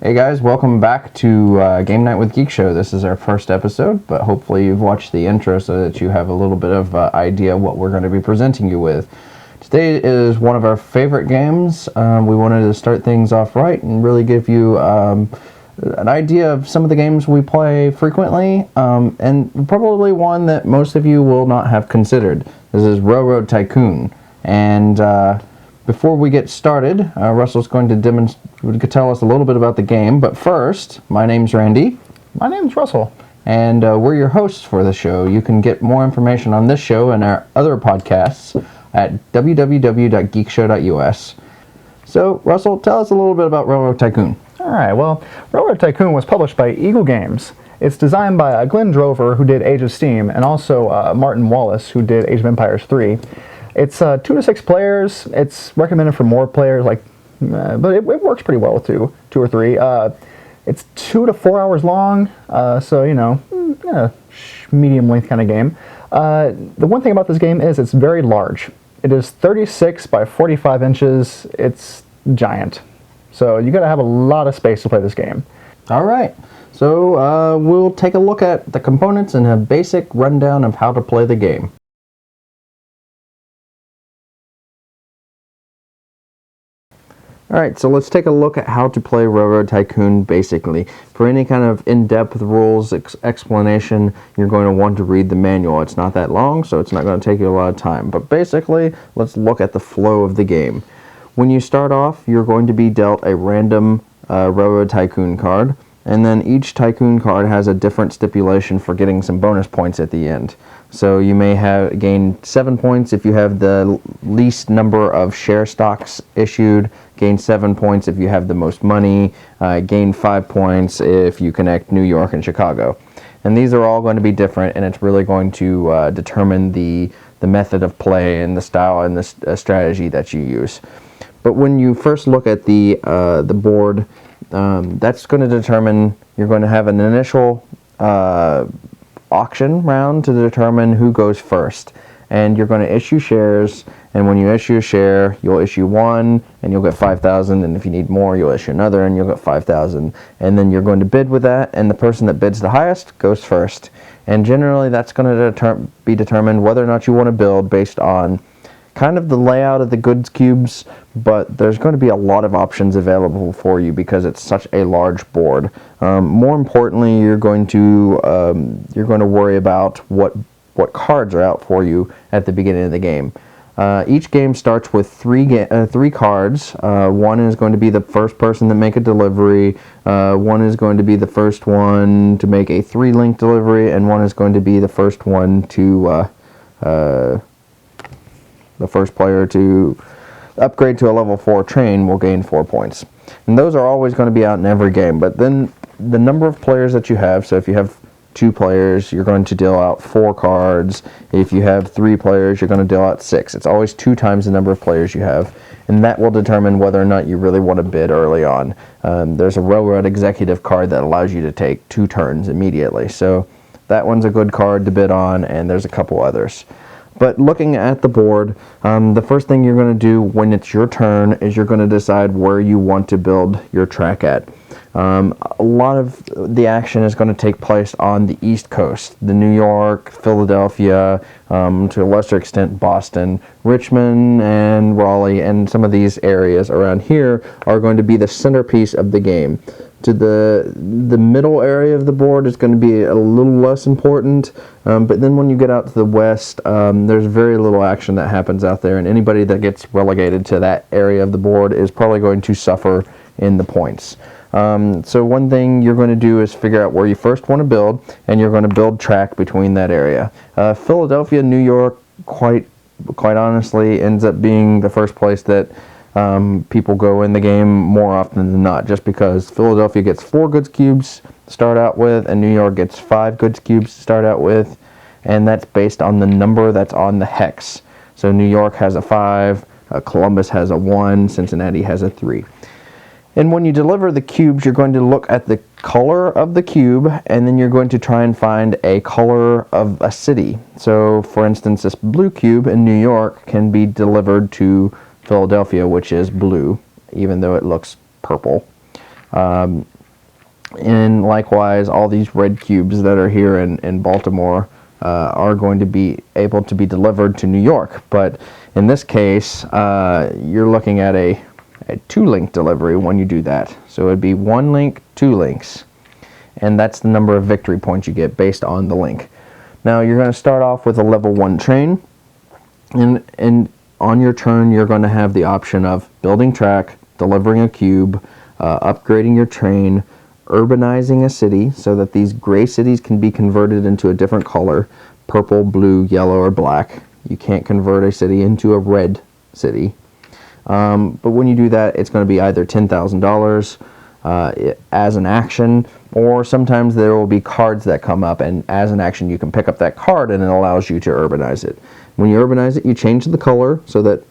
Hey guys, welcome back to Game Night with Geek Show. This is our first episode, but hopefully you've watched the intro so that you have a little bit of idea what we're going to be presenting you with. Today is one of our favorite games. We wanted to start things off right and really give you an idea of some of the games we play frequently, and probably one that most of you will not have considered. This is Railroad Tycoon, and before we get started, Russell's going to tell us a little bit about the game, but first, my name's Randy. My name's Russell. And we're your hosts for the show. You can get more information on this show and our other podcasts at www.geekshow.us. So, Russell, tell us a little bit about Railroad Tycoon. All right, well, Railroad Tycoon was published by Eagle Games. It's designed by Glenn Drover, who did Age of Steam, and also Martin Wallace, who did Age of Empires 3. It's 2 to 6 players. It's recommended for more players, but it works pretty well with two or three. It's 2 to 4 hours long, so medium length kind of game. The one thing about this game is it's very large. It is 36 by 45 inches. It's giant, so you got to have a lot of space to play this game. All right, so we'll take a look at the components and a basic rundown of how to play the game. Alright, so let's take a look at how to play Railroad Tycoon basically. For any kind of in-depth rules explanation, you're going to want to read the manual. It's not that long, so it's not going to take you a lot of time. But basically, let's look at the flow of the game. When you start off, you're going to be dealt a random Railroad Tycoon card, and then each Tycoon card has a different stipulation for getting some bonus points at the end. So you may gain 7 points if you have the least number of share stocks issued, gain 7 points if you have the most money, gain 5 points if you connect New York and Chicago. And these are all going to be different, and it's really going to determine the method of play and the style and the strategy that you use. But when you first look at the board, that's going to determine, you're going to have an initial auction round to determine who goes first, and you're going to issue shares, and when you issue a share, you'll issue one and you'll get 5,000, and if you need more, you'll issue another and you'll get 5,000, and then you're going to bid with that, and the person that bids the highest goes first. And generally that's going to be determined whether or not you want to build based on kind of the layout of the goods cubes, but there's going to be a lot of options available for you because it's such a large board. More importantly, you're going to worry about what cards are out for you at the beginning of the game. Each game starts with three cards. One is going to be the first person to make a delivery, one is going to be the first one to make a 3-link delivery, and one is going to be the first one to the first player to upgrade to a level 4 train will gain 4 points. And those are always going to be out in every game. But then the number of players that you have, so if you have 2 players, you're going to deal out 4 cards. If you have 3 players, you're going to deal out 6. It's always 2 times the number of players you have. And that will determine whether or not you really want to bid early on. There's a Railroad Executive card that allows you to take 2 turns immediately. So that one's a good card to bid on, and there's a couple others. But looking at the board, the first thing you're going to do when it's your turn is you're going to decide where you want to build your track at. A lot of the action is going to take place on the East Coast, the New York, Philadelphia, to a lesser extent Boston, Richmond, and Raleigh, and some of these areas around here are going to be the centerpiece of the game. To the middle area of the board is going to be a little less important, but then when you get out to the west, there's very little action that happens out there, and anybody that gets relegated to that area of the board is probably going to suffer in the points. So one thing you're going to do is figure out where you first want to build, and you're going to build track between that area. Philadelphia, New York, quite honestly, ends up being the first place that people go in the game more often than not, just because Philadelphia gets 4 goods cubes to start out with, and New York gets 5 goods cubes to start out with, and that's based on the number that's on the hex. So New York has a 5, Columbus has a 1, Cincinnati has a 3. And when you deliver the cubes, you're going to look at the color of the cube, and then you're going to try and find a color of a city. So, for instance, this blue cube in New York can be delivered to Philadelphia, which is blue, even though it looks purple. And likewise, all these red cubes that are here in Baltimore are going to be able to be delivered to New York. But in this case, you're looking at a 2-link delivery when you do that. So it would be 1 link, 2 links. And that's the number of victory points you get based on the link. Now you're going to start off with a level 1 train. And on your turn, you're going to have the option of building track, delivering a cube, upgrading your train, urbanizing a city so that these gray cities can be converted into a different color, purple, blue, yellow, or black. You can't convert a city into a red city. But when you do that, it's going to be either $10,000 as an action, or sometimes there will be cards that come up, and as an action you can pick up that card and it allows you to urbanize it. When you urbanize it, you change the color so that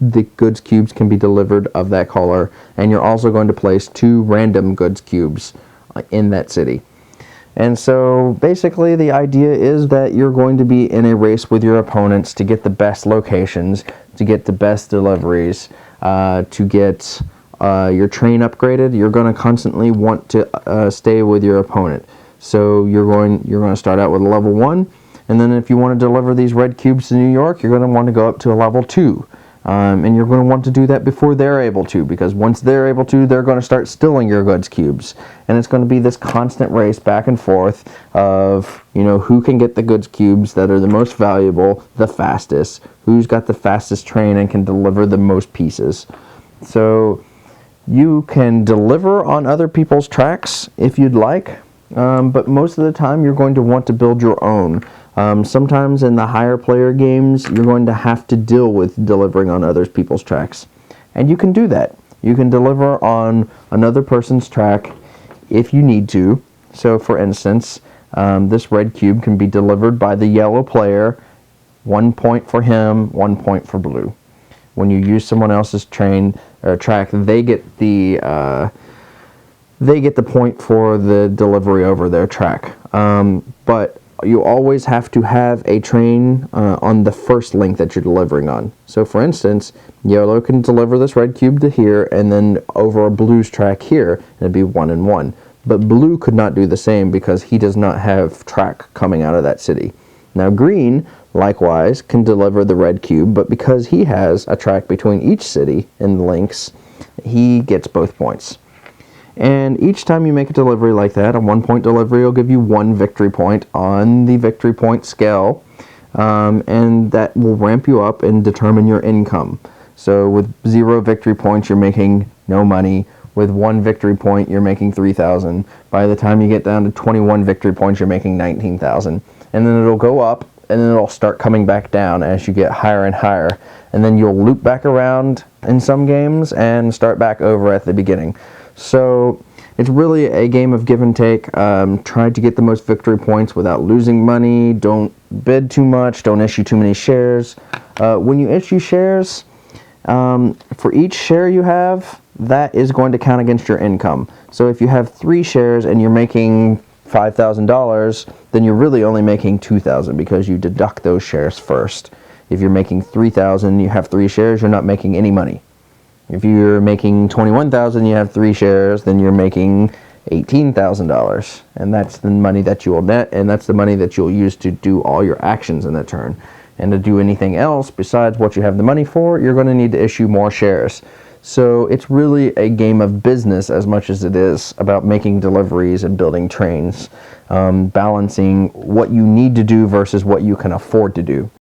the goods cubes can be delivered of that color, and you're also going to place 2 random goods cubes in that city. And so basically the idea is that you're going to be in a race with your opponents to get the best locations, to get the best deliveries, to get your train upgraded. You're going to constantly want to stay with your opponent. So you're going to start out with a level 1, and then if you want to deliver these red cubes to New York, you're going to want to go up to a level 2. And you're going to want to do that before they're able to, because once they're able to, they're going to start stealing your goods cubes. And it's going to be this constant race back and forth of, who can get the goods cubes that are the most valuable, the fastest, who's got the fastest train and can deliver the most pieces. So you can deliver on other people's tracks if you'd like, but most of the time you're going to want to build your own. Sometimes in the higher player games, you're going to have to deal with delivering on other people's tracks. And you can do that. You can deliver on another person's track if you need to. So for instance, this red cube can be delivered by the yellow player, 1 point for him, 1 point for blue. When you use someone else's train or track, they get the point for the delivery over their track. But you always have to have a train on the first link that you're delivering on. So for instance, yellow can deliver this red cube to here and then over a blue's track here, and it'd be 1 and 1. But blue could not do the same because he does not have track coming out of that city. Now green, likewise, can deliver the red cube, but because he has a track between each city in the links, he gets both points. And each time you make a delivery like that, a 1 point delivery will give you 1 victory point on the victory point scale, and that will ramp you up and determine your income. So with 0 victory points, you're making no money. With 1 victory point, you're making 3,000. By the time you get down to 21 victory points, you're making 19,000. And then it'll go up, and then it'll start coming back down as you get higher and higher. And then you'll loop back around in some games and start back over at the beginning. So it's really a game of give and take. Try to get the most victory points without losing money. Don't bid too much. Don't issue too many shares. When you issue shares, for each share you have, that is going to count against your income. So if you have 3 shares and you're making $5,000, then you're really only making $2,000 because you deduct those shares first. If you're making $3,000, you have 3 shares, you're not making any money. If you're making $21,000, you have 3 shares, then you're making $18,000, and that's the money that you will net, and that's the money that you'll use to do all your actions in that turn. And to do anything else besides what you have the money for, you're going to need to issue more shares. So it's really a game of business as much as it is about making deliveries and building trains, balancing what you need to do versus what you can afford to do.